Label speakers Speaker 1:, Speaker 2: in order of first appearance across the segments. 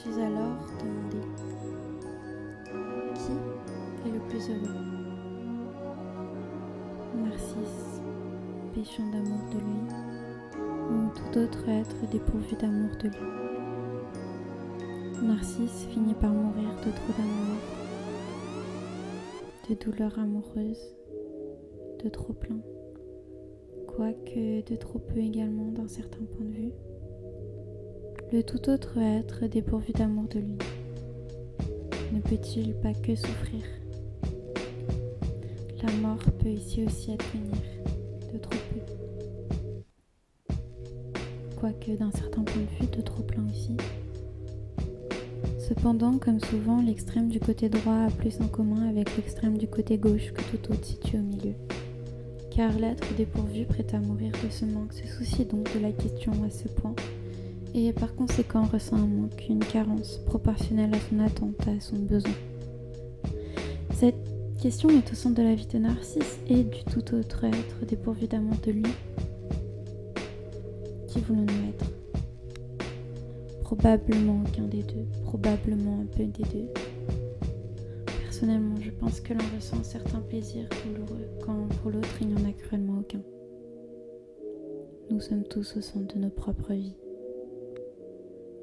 Speaker 1: suis alors demandé: qui est le plus heureux? Narcisse, péchant d'amour de lui, ou tout autre être dépourvu d'amour de lui? Narcisse finit par mourir de trop d'amour, de douleur amoureuse, de trop plein, quoique de trop peu également d'un certain point de vue. Le tout autre être dépourvu d'amour de lui ne peut-il pas que souffrir? La mort peut ici aussi advenir de trop peu, quoique d'un certain point de vue de trop plein aussi. Cependant, comme souvent, l'extrême du côté droit a plus en commun avec l'extrême du côté gauche que tout autre situé au milieu. Car l'être dépourvu prêt à mourir de ce manque se soucie donc de la question à ce point, et par conséquent ressent un manque, une carence proportionnelle à son attente, à son besoin. Cette question est au centre de la vie de Narcisse et du tout autre être dépourvu d'amour de lui. Qui voulons-nous être? Probablement aucun des deux, probablement un peu des deux. Personnellement, je pense que l'on ressent un certain plaisir douloureux quand pour l'autre il n'y en a cruellement aucun. Nous sommes tous au centre de nos propres vies.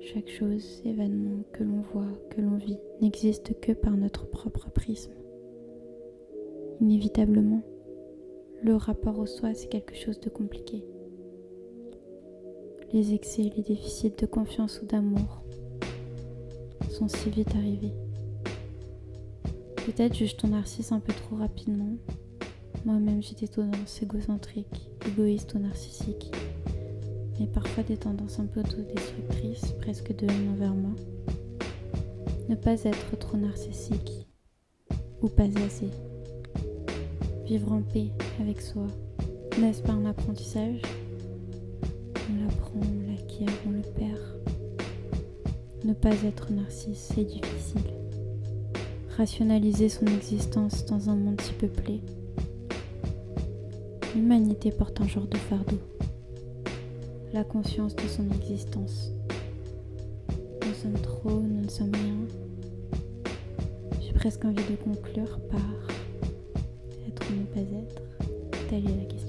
Speaker 1: Chaque chose, événement que l'on voit, que l'on vit, n'existe que par notre propre prisme. Inévitablement, le rapport au soi, c'est quelque chose de compliqué. Les excès, les déficits de confiance ou d'amour sont si vite arrivés. Peut-être juge ton Narcisse un peu trop rapidement. Moi-même, j'ai des tendances égocentriques, égoïstes ou narcissiques, mais parfois des tendances un peu autodestructrices, presque de haine envers moi. Ne pas être trop narcissique, ou pas assez. Vivre en paix avec soi, n'est-ce pas un apprentissage? On l'apprend, on l'acquiert, on le perd. Ne pas être narcisse, c'est difficile. Rationaliser son existence dans un monde si peuplé. L'humanité porte un genre de fardeau. La conscience de son existence. Nous sommes trop, nous ne sommes rien. J'ai presque envie de conclure par être ou ne pas être. Telle est la question.